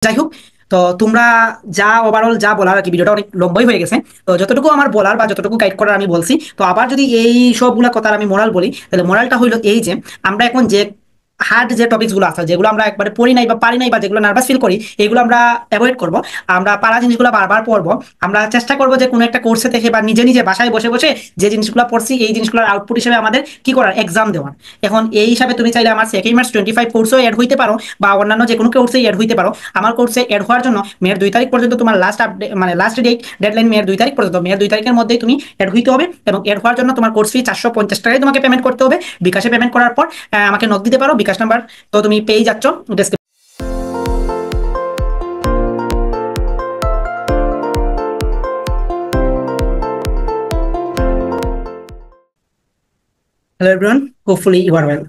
যাই হোক, তো তোমরা যা ওভারঅল যা বলার আর কি, ভিডিওটা অনেক লম্বাই হয়ে গেছে। তো যতটুকু আমার বলার বা যতটুকু গাইড করার আমি বলছি। তো আবার যদি এই সবগুলা কথা আমি মোরাল বলি, তাহলে মোরালটা হইলো এই যে আমরা এখন যে হার্ড যে টপিকস গুলো আছে, যেগুলো আমরা একবারে পড়ি নাই বা পারি নাই বা যেগুলো নার্ভাস ফিল করি, এগুলো আমরা অ্যাভয়েড করব। আমরা পারা জিনিসগুলো বারবার পড়বো। আমরা চেষ্টা করবো যে কোনো একটা কোর্সে থেকে বা নিজে নিজে বাসায় বসে বসে যে জিনিসগুলো পড়ছি এই জিনিসগুলোর আউটপুট হিসেবে আমাদের কি করার, এক্সাম দেওয়ার। এখন এই হিসাবে তুমি চাইলে আমার সেকেন্ড মার্চ 25 কোর্সও অ্যাড হইতে পারো, বা অন্যান্য যে কোনো কোর্সে অ্যাড হইতে পারো। আমার কোর্সে অ্যাড হওয়ার জন্য মেয়ের 2 তারিখ পর্যন্ত তোমার লাস্ট আপডেট, মানে লাস্ট ডেডলাইন মেয়ের 2 তারিখ পর্যন্ত। মেয়ের 2 তারিখের মধ্যেই তুমি অ্যাড হইতে হবে, এবং অ্যাড হওয়ার জন্য তোমার কোর্স ফি 450 টাকায় তোমাকে পেমেন্ট করতে হবে। বিকাশে পেমেন্ট করার পর আমাকে নক দিতে পারো, বিকাশ নাম্বার তো তুমি পেয়ে যাচ্ছ। Hello everyone, hopefully you are well.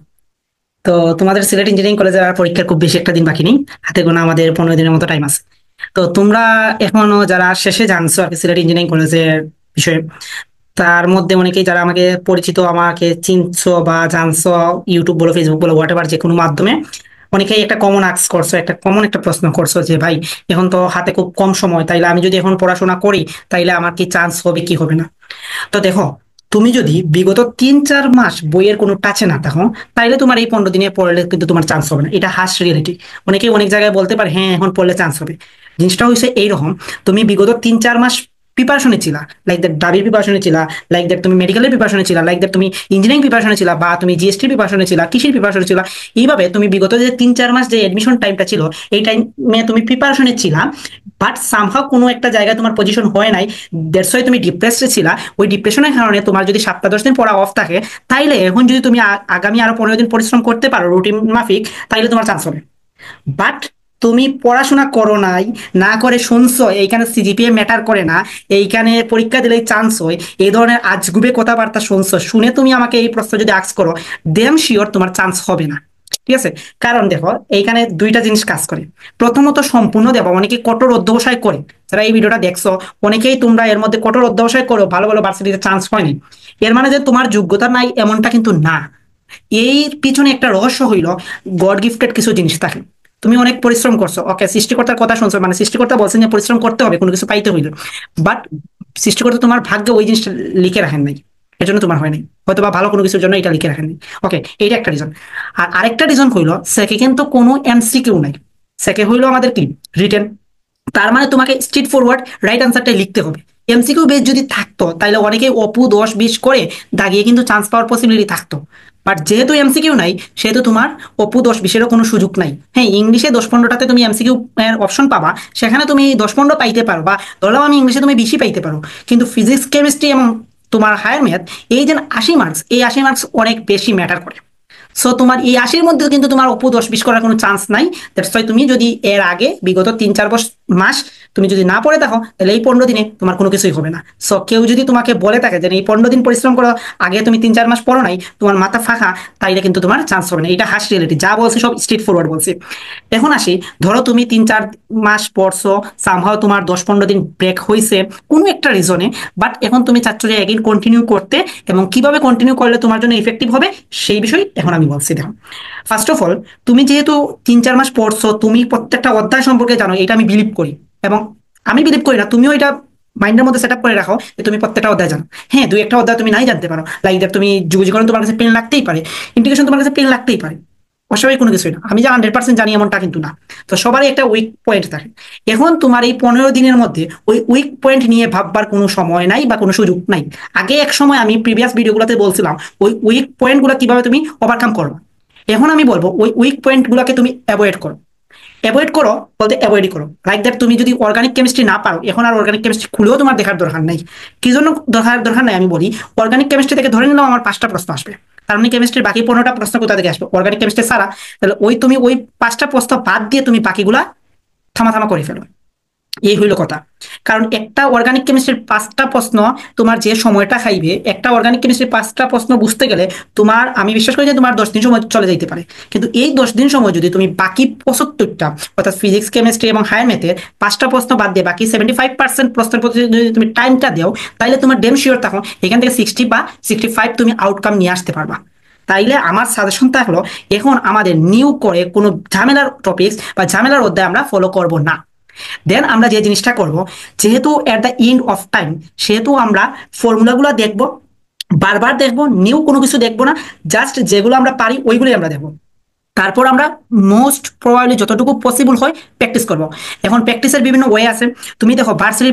তো তোমাদের সিলেট ইঞ্জিনিয়ারিং কলেজের আর পরীক্ষার খুব বেশি একটা দিন বাকি নেই, হাতে গোনা আমাদের 15 দিনের মতো টাইম আছে। তো তোমরা এখনো যারা শেষে জানছো আর কি সিলেট ইঞ্জিনিয়ারিং কলেজের বিষয়ে, তার মধ্যে অনেকেই যারা আমাকে পরিচিত, আমাকে চিনছো বা জানছো, ইউটিউব বলো, ফেসবুক বলো, হোয়াট এভার যে কোনো মাধ্যমে, অনেকেই একটা কমন আক্স করছো, একটা কমন একটা প্রশ্ন করছো যে ভাই, এখন তো হাতে খুব কম সময়, তাইলে আমি যদি এখন পড়াশোনা করি তাইলে আমার কি চান্স হবে কি হবে না। তো দেখো, তুমি যদি বিগত 3-4 মাস বইয়ের কোনো টাচে না থাকো, তাইলে তোমার এই 15 দিনে পড়লে কিন্তু তোমার চান্স হবে না। এটা হার্শ রিয়েলিটি। অনেকে অনেক জায়গায় বলতে পারে হ্যাঁ এখন পড়লে চান্স হবে। জিনিসটা হচ্ছে এইরকম, তুমি বিগত 3-4 মাস প্রিপারেশনে ছিলা, লাইক দ্যাট দাবির প্রিপারেশনে ছিলা, লাইক দ্যাট তুমি মেডিকেলের প্রিপারেশনে ছিলা, লাইক দ্যাট তুমি ইঞ্জিনিয়ারিং প্রিপারেশনে ছিলা, বা তুমি জিএসটি প্রিপারেশনে ছিলা, কৃষির প্রিপারেশনে ছিলা। এইভাবে তুমি বিগত যে 3-4 মাস যে এডমিশন টাইমটা ছিল, এই টাইমে তুমি প্রিপারেশনে ছিলা, বাট সামহাও কোনো একটা জায়গায় তোমার পজিশন হয় নাই। দ্যাটস ওয়াই তুমি ডিপ্রেসডে ছিলা। ওই ডিপ্রেশনের কারণে তোমার যদি 7-10 দিন পড়া অফ থাকে, তাইলে এখন যদি তুমি আগামী আরো 15 দিন পরিশ্রম করতে পারো রুটিন মাফিক, তাইলে তোমার চান্স হবে। বাট তুমি পড়াশোনা করো নাই, না করে শুনছো এইখানে সিজিপিএ ম্যাটার করে না, এইখানে পরীক্ষা দিলেই চান্স হয়, এই ধরনের আজগুবে কথাবার্তা শুনছো, শুনে তুমি আমাকে এই প্রশ্ন যদি আস্ক করো, দেম শিওর তোমার চান্স হবে না। ঠিক আছে? কারণ দেখো, এইখানে দুইটা জিনিস কাজ করে। প্রথমত, সম্পূর্ণ দেখো, অনেকে কঠোর অধ্যবসায় করে। যারা এই ভিডিওটা দেখছো, অনেকেই তোমরা এর মধ্যে কঠোর অধ্যবসায় করো, ভালো ভালো ভার্সিটিতে চান্স হয়নি। এর মানে যে তোমার যোগ্যতা নাই এমনটা কিন্তু না। এই পিছনে একটা রহস্য হইল, গড গিফটেড কিছু জিনিস থাকে। তুমি অনেক পরিশ্রম করছো, ওকে, সৃষ্টিকর্তার কথা শুনছো, মানে সৃষ্টিকর্তা বলছেন যে পরিশ্রম করতে হবে কোনো কিছু পাইতে হইলে। বাট সৃষ্টিকর্তা তোমার ভাগ্যে ওই জিনিসটা লিখে রাখেন নাই, এর জন্য তোমার হয় নাই। হয়তো বা ভালো কোনো কিছুর জন্য এটা লিখে রাখেন নাই। ওকে, এইটা একটা রিজন। আর আরেকটা রিজন হইলো, সেকে কিন্তু কোনো এমসিকিউ নাই। সেকে হইলো আমাদের কি, রিটেন। তার মানে তোমাকে স্ট্রেট ফরওয়ার্ড রাইট আনসারটাই লিখতে হবে। এমসিকিউ বেস যদি থাকতো, তাহলে অনেকেই অপু 10-20 করে দাগিয়ে কিন্তু চান্স পাওয়ার পসিবিলিটি থাকতো। বাট যেহেতু এমসিকিউ নাই, সেহেতু তোমার অপু 10-20-এরও কোনো সুযোগ নাই। হ্যাঁ, ইংলিশে 10-15টাতে তুমি এমসিকিউ এর অপশন পাবা, সেখানে তুমি 10-15 পাইতে পারো, বা ধরলাম আমি ইংলিশে তুমি 20 পাইতে পারো। কিন্তু ফিজিক্স, কেমিস্ট্রি এবং তোমার হায়ার ম্যাথ, এই যে 80 মার্কস, এই 80 মার্কস অনেক বেশি ম্যাটার করে। সো তোমার এই 80-র মধ্যে কিন্তু তোমার অপু 10-20 করার কোনো চান্স নাই। দ্যাটস ওয়াই তুমি যদি এর আগে বিগত 3-4 মাস তুমি যদি না পড়ে থাকো, তাহলে এই 15 দিনে তোমার কোনো কিছুই হবে না। সো কেউ যদি তোমাকে বলে থাকে যে এই 15 দিন পরিশ্রম করো, আগে তুমি 3-4 মাস পড়ো নাই, তোমার মাথা ফাঁকা, তাইলে কিন্তু তোমার চান্স হবে না। এটা হার্শ রিয়েলিটি, যা বলছি সব স্ট্রেট ফরওয়ার্ড বলছি। এখন আসি, ধরো তুমি 3-4 মাস পড়ছো, সামহাও তোমার 10-15 দিন ব্রেক হয়েছে কোনো একটা রিজনে, বাট এখন তুমি চাচ্ছ যে এগেইন কন্টিনিউ করতে, এবং কিভাবে কন্টিনিউ করলে তোমার জন্য ইফেক্টিভ হবে সেই বিষয় এখন আমি বলছি। দেখো, ফার্স্ট অফ অল, তুমি যেহেতু 3-4 মাস পড়ছো, তুমি প্রত্যেকটা অধ্যায় সম্পর্কে জানো, এটা আমি বিলিভ করি। এবং আমি বিলিভ করি না, তুমিও এটা মাইন্ডের মধ্যে সেট আপ করে রাখো যে তুমি প্রত্যেকটা অধ্যায় জানো। হ্যাঁ, দুই একটা অধ্যায় তুমি নাই জানতে পারো, লাইক দ্যাট তুমি যুগজীকরণ তোমার কাছে পেন লাগতেই পারে, ইন্টিগ্রেশন তোমার কাছে পেন লাগতেই পারে। অস্বাভাবিক কোনো কিছুই না, আমি যে 100% জানি এমনটা কিন্তু না। তো সবারই একটা উইক পয়েন্ট থাকে। এখন তোমার এই 15 দিনের মধ্যে ওই উইক পয়েন্ট নিয়ে ভাববার কোনো সময় নাই বা কোনো সুযোগ নাই। আগে এক সময় আমি প্রিভিয়াস ভিডিওগুলোতে বলছিলাম ওই উইক পয়েন্টগুলো কিভাবে তুমি ওভারকাম করো। এখন আমি বলবো ওই উইক পয়েন্টগুলোকে তুমি অ্যাভয়েড করো। অ্যাভয়েড করো বলতে অ্যাভয়েডই করো। লাইক দ্যাট তুমি যদি অর্গানিক কেমিস্ট্রি না পারো, এখন আর অর্গানিক কেমিস্ট্রি খুলেও তোমার দেখার দরকার নেই। কি জন্য দরকার নাই আমি বলি, অর্গানিক কেমিস্ট্রি থেকে ধরে নিলাম আমার 5টা প্রশ্ন আসবে, তার মানে কেমিস্ট্রির বাকি 15টা প্রশ্ন কোথা থেকে আসবে, অর্গানিক কেমিস্ট্রি ছাড়া। তাহলে ওই তুমি ওই 5টা প্রশ্ন বাদ দিয়ে তুমি বাকিগুলা থামা থামা করে ফেলো। এই হইল কথা। কারণ একটা অর্গানিক কেমিস্ট্রির 5টা প্রশ্ন তোমার যে সময়টা খাইবে, একটা অর্গানিক কেমিস্ট্রির 5টা প্রশ্ন বুঝতে গেলে তোমার, আমি বিশ্বাস করি যে তোমার 10 দিন সময় চলে যেতে পারে। কিন্তু এই 10 দিন সময় যদি তুমি বাকি 75টা, অর্থাৎ ফিজিক্স, কেমিস্ট্রি এবং হায়ার ম্যাথের 5টা প্রশ্ন বাদ দিয়ে বাকি 75% প্রশ্নের প্রতি যদি তুমি টাইমটা দাও, তাহলে তোমার ডেম শিওর থাকো এখান থেকে 60 বা 65 তুমি আউটকাম নিয়ে আসতে পারবা। তাইলে আমার সাজেশন থাকলো এখন আমাদের নিউ করে কোনো ঝামেলার টপিকস বা ঝামেলার অধ্যায় আমরা ফলো করব না। দেন আমরা যে জিনিসটা করব, যেহেতু at the end of time, সেহেতু আমরা ফর্মুলাগুলো দেখব, বারবার দেখবো, নিউ কোনো কিছু দেখবো না, জাস্ট যেগুলো আমরা পারি ওইগুলোই আমরা দেখবো। তারপর আমরা মোস্ট প্রবাবলি যতটুকু পসিবল হয় প্র্যাকটিস করব। এখন প্র্যাকটিসের বিভিন্ন ওয়ে আছে। তুমি দেখো ভার্সিটি,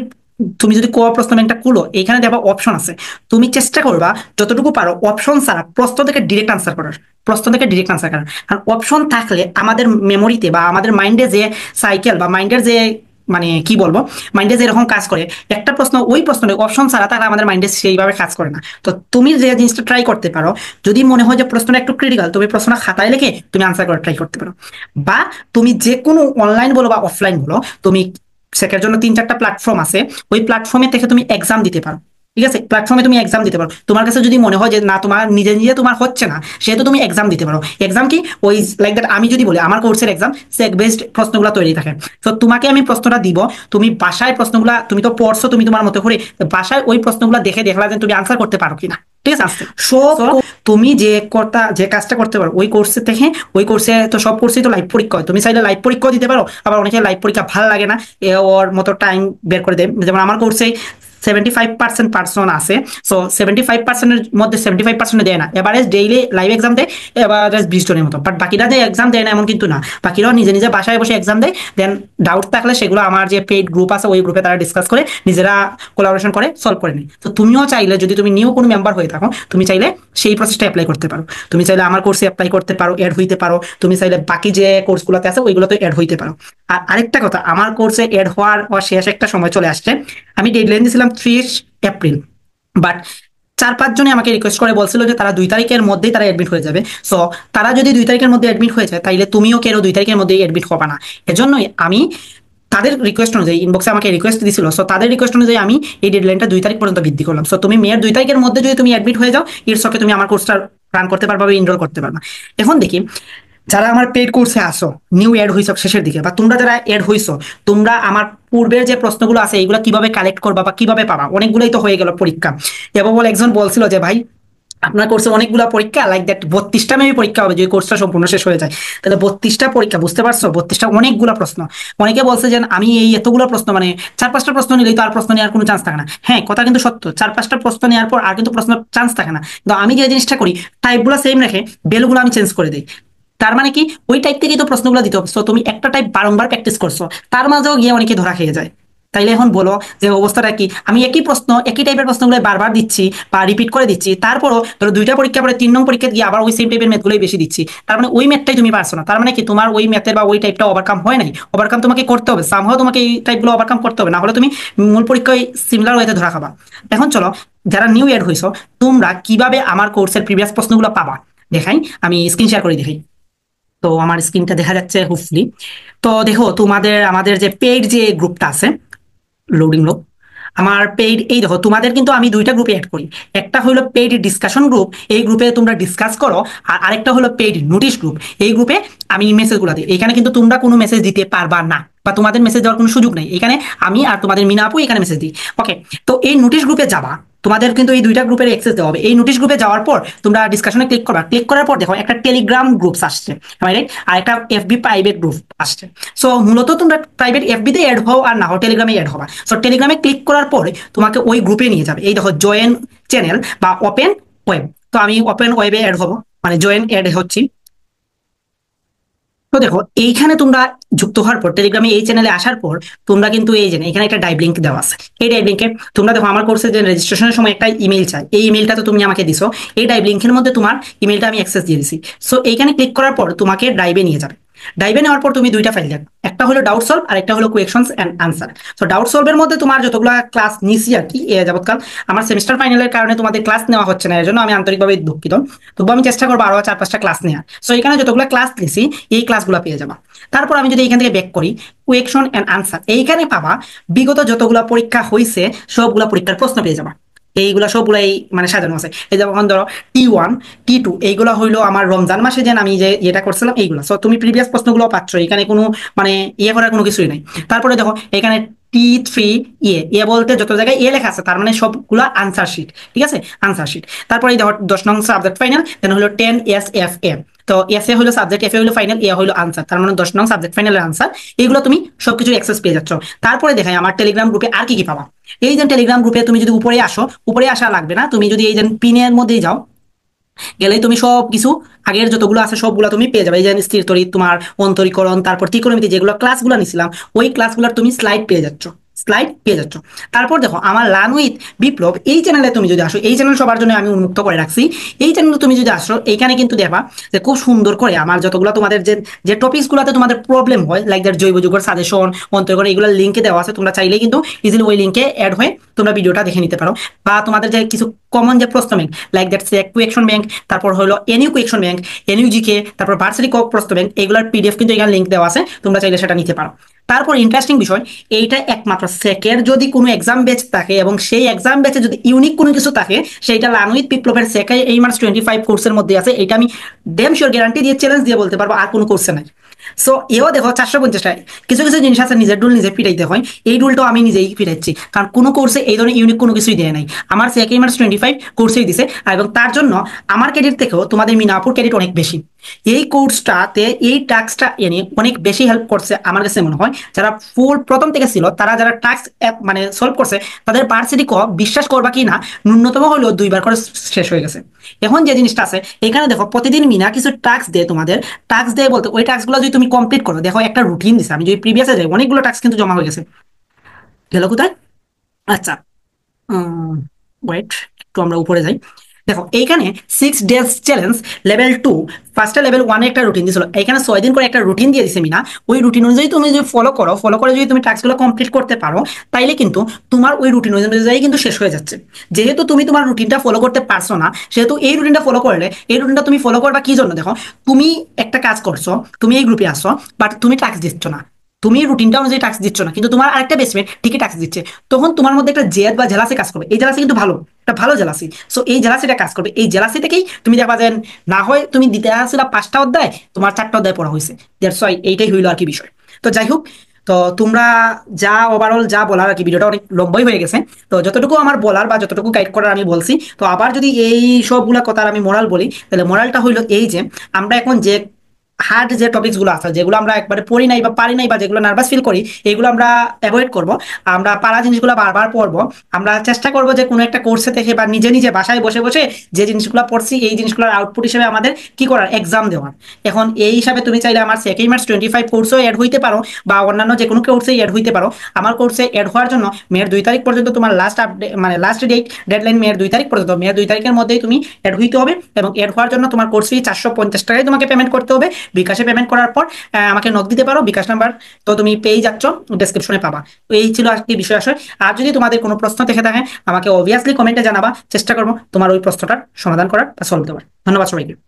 তুমি যদি ক প্রশ্ন ব্যাংকটা খুলো, এখানে দেখো অপশন আছে, তুমি চেষ্টা করবা যতটুকু পারো অপশন ছাড়া প্রশ্ন থেকে ডিরেক্ট আনসার করার, প্রশ্ন থেকে ডিরেক্ট আনসার করার। কারণ অপশন থাকলে আমাদের মেমোরিতে বা আমাদের মাইন্ডে যে সাইকেল বা মাইন্ডের যে মানে কি বলবো, মাইন্ডে যেরকম কাজ করে, একটা প্রশ্ন ওই প্রশ্নের অপশন ছাড়া তাহলে আমাদের মাইন্ডে সেইভাবে কাজ করে না। তো তুমি যে জিনিসটা ট্রাই করতে পারো, যদি মনে হয় যে প্রশ্নটা একটু ক্রিটিক্যাল, তুমি প্রশ্নটা খাতায় লিখে তুমি আনসার করার ট্রাই করতে পারো। বা তুমি যে কোনো অনলাইন বলো বা অফলাইন বলো, তুমি সেটার জন্য 3-4টা প্ল্যাটফর্ম আছে, ওই প্ল্যাটফর্মে থেকে তুমি এক্সাম দিতে পারো। ঠিক আছে, প্ল্যাটফর্মে তুমি এক্সাম দিতে পারো। তোমার কাছে যদি মনে হয় যে না তোমার নিজে নিজে তোমার হচ্ছে না, সেহেতু তুমি এক্সাম দিতে পারো। এক্সাম কি ওই লাইক দ্যাট, আমি যদি বলি আমার কোর্সের এক্সাম সেক বেসড প্রশ্নগুলো তৈরি থাকে। তো তোমাকে আমি প্রশ্নটা দিব, তুমি বাসায় প্রশ্নগুলা, তুমি তো পড়ছো তুমি তোমার মতো করে, বাসায় ওই প্রশ্নগুলো দেখে দেখলা যে তুমি আনসার করতে পারো কিনা। ঠিক আছে, সব তুমি যে কাজটা করতে পারো ওই কোর্সে থেকে, ওই কোর্সে তো সব কোর্সেই তো লাইভ পরীক্ষা হয়, তুমি চাইলে লাইভ পরীক্ষাও দিতে পারো। আবার অনেকে লাইভ পরীক্ষা ভালো লাগে না, ওর মতো টাইম বের করে দেয়। যেমন আমার কোর্সে 75% পার্সন আছে, সো 75%-এর মধ্যে 75% দেয় না, এভারেজ ডেইলি লাইভ এক্সাম দেয় এভারেজ 20 জনের মতো। বাট বাকিরা যে এক্সাম দেয় না এমন কিন্তু না, বাকিরাও নিজে নিজে বাসায় বসে এক্সাম দেয়। দেন ডাউট থাকলে সেগুলো আমার যে পেইড গ্রুপ আছে ওই গ্রুপে তারা ডিসকাস করে নিজেরা কোলাবোরেশন করে সলভ করে নেয়। তো তুমিও চাইলে, যদি তুমি নিউ কোনো মেম্বার হয়ে থাকো, তুমি চাইলে সেই প্রসেসটা অ্যাপ্লাই করতে পারো। তুমি চাইলে আমার কোর্সে অ্যাপ্লাই করতে পারো, অ্যাড হইতে পারো। তুমি চাইলে বাকি যে কোর্সগুলোতে আছে ওইগুলোতে অ্যাড হইতে পারো। আর আরেকটা কথা, আমার কোর্সে অ্যাড হওয়ার শেষ একটা সময় চলে আসছে। আমি ডেডলাইন দিয়েছিলাম 30 এপ্রিল, বাট 4-5 জনে আমাকে রিকোয়েস্ট করে বলছিল যে তারা 2 তারিখের মধ্যেই তারা অ্যাডমিট হয়ে যাবে। সো তারা যদি 2 তারিখের মধ্যে অ্যাডমিট হয়ে যায়, তাইলে তুমিও কেন 2 তারিখের মধ্যেই অ্যাডমিট হবে না। এজন্যই আমি তাদের রিকোয়েস্ট অনুযায়ী, ইনবক্সে আমাকে রিকোয়েস্ট দিছিল, সো তাদের রিকোয়েস্ট অনুযায়ী আমি এই ডেডলাইনটা 2 তারিখ পর্যন্ত বৃদ্ধি করলাম। সো তুমি মেয়ের 2 তারিখের মধ্যে যদি তুমি অ্যাডমিট হয়ে যাও, ইটস ওকে, তুমি আমার কোর্সটা রান করতে পারবা বা এনরোল করতে পারবা। এখন দেখি যারা আমার পেইড কোর্সে আসো, নিউ অ্যাড হইছো শেষের দিকে, বা তোমরা যারা অ্যাড হইছো, তোমরা আমার পূর্বের যে প্রশ্নগুলো আছে এইগুলো কিভাবে কালেক্ট করবা বা কিভাবে পাবা, অনেকগুলোই তো হয়ে গেল পরীক্ষা। এবং বলে একজন বলছিল যে ভাই আপনার কোর্সে অনেকগুলো পরীক্ষা, লাইক দ্যাট 32টা মেবি পরীক্ষা হবে যদি কোর্সটা সম্পূর্ণ শেষ হয়ে যায়। তাহলে 32টা পরীক্ষা, বুঝতে পারছো, 32টা অনেকগুলো প্রশ্ন। অনেকে বলছে যে আমি এই এতগুলো প্রশ্ন, মানে 4-5টা প্রশ্ন নিলেই তো আর প্রশ্ন নেওয়ার কোনো চান্স থাকে না। হ্যাঁ, কথা কিন্তু সত্য, 4-5টা প্রশ্ন নেওয়ার পর আর কিন্তু প্রশ্ন চান্স থাকে না। কিন্তু আমি যে জিনিসটা করি, টাইপগুলো সেম রেখে ভ্যালুগুলো আমি চেঞ্জ করে দিই। তার মানে কি, ওই টাইপ থেকেই তো প্রশ্নগুলো দিতে হবে। সো তুমি একটা টাইপ বারংবার প্র্যাকটিস করছো, তার মাঝেও গিয়ে অনেকে ধরা খেয়ে যায়। তাইলে এখন বলো যে অবস্থাটা কি, আমি একই প্রশ্ন, একই টাইপের প্রশ্নগুলো বারবার দিচ্ছি বা রিপিট করে দিচ্ছি, তারপরও ধরো 2টা পরীক্ষা পরে 3 নং পরীক্ষা গিয়ে আবার ওই সেম টাইপের ম্যাথগুলোই বেশি দিচ্ছি, তার মানে ওই ম্যাথটাই তুমি পারছো না। তার মানে কি, তোমার ওই ম্যাথের বা ওই টাইপটা ওভারকাম হয় নাই। ওভারকাম তোমাকে করতে হবে, সামহাও তোমাকে এই টাইপগুলো ওভারকাম করতে হবে, না হলে তুমি মূল পরীক্ষায় সিমিলার ওয়েতে ধরা খাবা। এখন চলো, যারা নিউ এড হইছো, তোমরা কিভাবে আমার কোর্সের প্রিভিয়াস প্রশ্নগুলো পাবা দেখাই। আমি স্ক্রিন শেয়ার করে দেখাই। তো আমার স্ক্রিনটা দেখা যাচ্ছে হোপফুলি। তো দেখো, আমাদের যে পেইড যে গ্রুপটা আছে, লোডিং গ্রুপ, আমার পেইড, এই দেখো তোমাদের কিন্তু আমি 2টা গ্রুপে অ্যাড করি। একটা হলো পেইড ডিসকাশন গ্রুপ, এই গ্রুপে তোমরা ডিসকাস করো। আর আরেকটা হলো পেইড নোটিশ গ্রুপ, এই গ্রুপে আমি মেসেজগুলো দিই। এখানে কিন্তু তোমরা কোনো মেসেজ দিতে পারবা না, বা তোমাদের মেসেজ দেওয়ার কোনো সুযোগ নেই। এখানে আমি আর তোমাদের মিনা আপু এখানে মেসেজ দিই। ওকে, তো এই নোটিশ গ্রুপে যাবা, তোমাদের কিন্তু এই 2টা গ্রুপের অ্যাক্সেস দেওয়া হবে। এই নোটিশ গ্রুপে যাওয়ার পর তোমরা ডিসকাশনে ক্লিক করবা, ক্লিক করার পর দেখো একটা টেলিগ্রাম গ্রুপস আসছে, রাইট, আর একটা এফবি প্রাইভেট গ্রুপ আসছে। সো মূলত তোমরা প্রাইভেট এফবিতে অ্যাড হও আর না হও টেলিগ্রামে অ্যাড হবা। সো টেলিগ্রামে ক্লিক করার পরে তোমাকে ওই গ্রুপে নিয়ে যাবে। এই দেখো জয়েন চ্যানেল বা ওপেন ওয়েব, তো আমি ওপেন ওয়েবে অ্যাড হবো, মানে জয়েন অ্যাড হচ্ছি। তো দেখো এইখানে তোমরা যুক্ত হওয়ার পর, টেলিগ্রামে এই চ্যানেলে আসার পর তোমরা কিন্তু এই যে এখানে একটা ডাইভ লিঙ্ক দেওয়া আছে। এই ডাইভ লিঙ্কে তোমরা দেখো আমার কোর্সে যে রেজিস্ট্রেশনের সময় একটা ইমেল চাই, এই ইমেলটা তো তুমি আমাকে দিছো, এই ডাইভ লিঙ্কের মধ্যে তোমার ইমেলটা আমি অ্যাক্সেস দিয়ে দিছি। সো এইখানে ক্লিক করার পর তোমাকে ড্রাইভে নিয়ে যাবে। ডাইভে নেওয়ার পর তুমি 2টা ফাইল দেখো, একটা হলো ডাউট সলভ আর একটা হলো কোয়েকশনস এন্ড আনসার। তো ডাউট সলভের মধ্যে তোমার যতগুলো ক্লাস নিছি আর কি যাবৎকাল, আমার সেমিস্টার ফাইনালের কারণে তোমাদের ক্লাস নেওয়া হচ্ছে না, এর জন্য আমি আন্তরিকভাবে দুঃখিত। তবু আমি চেষ্টা করবো আরো 4-5টা ক্লাস নেওয়ার। সো এখানে যতগুলো ক্লাস নিছি এই ক্লাসগুলো পেয়ে যাবা। তারপর আমি যদি এখান থেকে ব্যাক করি, কোয়েকশন এন্ড আনসার, এইখানে পাবা বিগত যতগুলো পরীক্ষা হয়েছে সবগুলা পরীক্ষার প্রশ্ন পেয়ে যাবা। এইগুলা সবগুলাই মানে সাজানো আছে। এই যেমন ধরো T1 T2 এইগুলা হইলো আমার রমজান মাসে যে আমি যে এটা করছিলাম এইগুলা। সো তুমি প্রিভিয়াস প্রশ্নগুলো পাচ্ছ, এখানে কোনো মানে ইয়ে করার কোনো কিছুই নাই। তারপরে দেখো এখানে T3 এ বলতে যত জায়গায় এ লেখা আছে তার মানে সবগুলো আনসার শিট, ঠিক আছে, আনসার শিট। তারপরে দেখো 10 নং সাবজেক্ট ফাইনাল, দেন হলো 10 SFA। তো এস এ হলো সাবজেক্ট, এফ এ হলো ফাইনাল, এ হলো আনসার, তার মানে 10 নং সাবজেক্ট ফাইনালের আনসার। এইগুলো তুমি সবকিছু অ্যাক্সেস পেয়ে যাচ্ছ। তারপরে দেখাই আমার টেলিগ্রাম গ্রুপে আর কি কি পাবা। এই যে টেলিগ্রাম গ্রুপে তুমি যদি উপরে আসো, উপরে আসা লাগবে না, তুমি যদি এই যে পিনের মধ্যেই যাও, গেলেই তুমি সব কিছু আগের যতগুলো আছে সবগুলো তুমি পেয়ে যাবে। এই যে স্থির তড়িৎ, তোমার অন্তরীকরণ, তারপর ত্রিকোণমিতি যেগুলো ক্লাসগুলো নিছিলাম ওই ক্লাসগুলোর তুমি স্লাইড পেয়ে যাচ্ছ, স্লাইড পেয়ে যাচ্ছ। তারপর দেখো আমার লার্ন উইথ বিপ্লব এই চ্যানেলে তুমি যদি আসো, এই চ্যানেল সবার জন্য আমি উন্মুক্ত করে রাখছি। এই চ্যানেলে তুমি যদি আসো, এইখানে কিন্তু দেখবা যে খুব সুন্দর করে আমার যতগুলো তোমাদের যে যে টপিকসগুলোতে তোমাদের প্রবলেম হয়, লাইক দ্যাট জৈব যুগের সাজেশন, অন্তরীকরণ, এগুলো লিঙ্কে দেওয়া আছে। তোমরা চাইলেই কিন্তু ইজিলি ওই লিঙ্কে অ্যাড হয়ে তোমরা ভিডিওটা দেখে নিতে পারো। বা তোমাদের যে কিছু কমন যে প্রশ্ন bank, like that question bank, তারপর হলো NU question bank, NU GK, তারপর ভার্সিটি প্রশ্ন ব্যাংক, এগুলোর পিডিএফ কিন্তু এখানে লিঙ্ক দেওয়া আছে, তোমরা চাইলে সেটা নিতে পারো। তারপর ইন্টারেস্টিং বিষয়, এইটা একমাত্র সেকের যদি কোনো এক্সাম ব্যাচ থাকে এবং সেই এক্সাম ব্যাচে যদি ইউনিক কোনো কিছু থাকে, সেইটা লার্ন উইথ বিপ্লবের সেকে এই মার্চ 25 কোর্সের মধ্যে আছে। এটা আমি ড্যাম শিওর গ্যারান্টি দিয়ে চ্যালেঞ্জ দিয়ে বলতে পারবো, আর কোনো কোর্সে নাই। সো এও দেখো 450 টাকা। কিছু কিছু জিনিস আছে নিজের ডুল নিজে পিটাইতে হয়, এই ডুলটাও আমি নিজেই পিটাইছি, কারণ কোনো কোর্সে এই ধরনের ইউনিক কোনো কিছুই দেয় নাই। আমার সেকে মার্চ 25 কোর্সেই দিছে, এবং তার জন্য আমার ক্রেডিট থেকেও তোমাদের মিনাপুর ক্রেডিট অনেক বেশি। এই কোর্সটাতে এই টাস্কটা এনে অনেক বেশি হেল্প করছে আমার কাছে মনে হয়। যারা ফুল প্রথম থেকে ছিল, তারা যারা টাস্ক মানে সলভ করছে, তাদের ভার্সিটি ক বিশ্বাস করবা কি না, ন্যূনতম হলেও 2বার করে শেষ হয়ে গেছে। এখন যে জিনিসটা আছে এখানে দেখো, প্রতিদিন মিনা কিছু টাস্ক দেয় তোমাদের। টাস্ক দেয় বলতে ওই টাস্কগুলো যদি তুমি কমপ্লিট করো, দেখো একটা রুটিন দিছে। আমি যদি প্রিভিয়াসে যাই, অনেকগুলো টাস্ক কিন্তু জমা হয়ে গেছে। গেল কোথায়? আচ্ছা, ওয়েট, একটু আমরা উপরে যাই। দেখো এইখানে 6 ডেজ চ্যালেঞ্জ লেভেল 2, ফার্স্টে লেভেল 1 একটা রুটিন দিয়েছিল, এখানে 6 দিন করে একটা রুটিন দিয়ে দিছে মিনা। ওই রুটিন অনুযায়ী তুমি যদি ফলো করো, ফলো করে যদি তুমি টাস্কগুলো কমপ্লিট করতে পারো, তাইলে কিন্তু তোমার ওই রুটিন অনুযায়ী কিন্তু শেষ হয়ে যাচ্ছে। যেহেতু তুমি তোমার রুটিনটা ফলো করতে পারছো না, সেহেতু এই রুটিনটা ফলো করলে, এই রুটিনটা তুমি ফলো করবা কি জন্য? দেখো, তুমি একটা কাজ করছো, তুমি এই গ্রুপে আসছো, বাট তুমি টাস্ক দিচ্ছ না, তুমি রুটিনটা অনুযায়ী টাস্ক দিচ্ছ না, কিন্তু তোমার আরেকটা বেস্টমেট ঠিকই টাস্ক দিচ্ছে। তখন তোমার মধ্যে একটা জেদ বা জেলাসি কাজ করবে। এই জেলাসি কিন্তু ভালো, একটা ভালো জেলাসি। সো এই জেলাসিটা কাজ করবে, এই জেলাসি থেকেই তুমি দেখবা যে না হয় তুমি দিতে আসলে 5টা অধ্যায়, তোমার 4টা অধ্যায় পড়া হয়েছে। দ্যাটস ওয়াই এইটাই হইলো আর কি বিষয়। তো যাই হোক, তো তোমরা যা ওভারঅল যা বলার আর কি, ভিডিওটা অনেক লম্বাই হয়ে গেছে। তো যতটুকু আমার বলার বা যতটুকু গাইড করার আমি বলছি। তো আবার যদি এই সবগুলা কথার আমি মোরাল বলি, তাহলে মোরালটা হইলো এই যে আমরা এখন যে হার্ড যে টপিকসগুলো আছে, যেগুলো আমরা একবারে পড়ি নাই বা পারি নাই, বা যেগুলো নার্ভাস ফিল করি, এগুলো আমরা অ্যাভয়েড করব। আমরা পারা জিনিসগুলো বারবার পড়বো। আমরা চেষ্টা করব যে কোনো একটা কোর্সে থেকে বা নিজে নিজে বাসায় বসে বসে যে জিনিসগুলো পড়ছি, এই জিনিসগুলোর আউটপুট হিসেবে আমাদের কি করার, এক্সাম দেওয়ার। এখন এই হিসাবে তুমি চাইলে আমার সেকেন্ড মার্চ 25 কোর্সেও অ্যাড হইতে পারো, বা অন্যান্য যে কোনো কোর্সে অ্যাড হইতে পারো। আমার কোর্সে অ্যাড হওয়ার জন্য মেয়ের 2 তারিখ পর্যন্ত তোমার লাস্ট আপডেট, মানে লাস্ট ডেডলাইন মেয়ের 2 তারিখ পর্যন্ত। মেয়ের 2 তারিখের মধ্যেই তুমি অ্যাড হইতে হবে, এবং অ্যাড হওয়ার জন্য তোমার কোর্স ফি 450 টাকায় তোমাকে পেমেন্ট করতে হবে। বিকাশে পেমেন্ট করার পর আমাকে নক দিতে পারো, বিকাশ নাম্বার তো তুমি পেয়ে যাচ্ছ, ডেসক্রিপশনে পাবা। তো এই ছিল আজকে বিষয় আসলে। আর যদি তোমাদের কোনো প্রশ্ন থেকে থাকে, আমাকে অবভিয়াসলি কমেন্টে জানাবা, চেষ্টা করবো তোমার ওই প্রশ্নটার সমাধান করার বা সলভ দেওয়ার। ধন্যবাদ সবাইকে।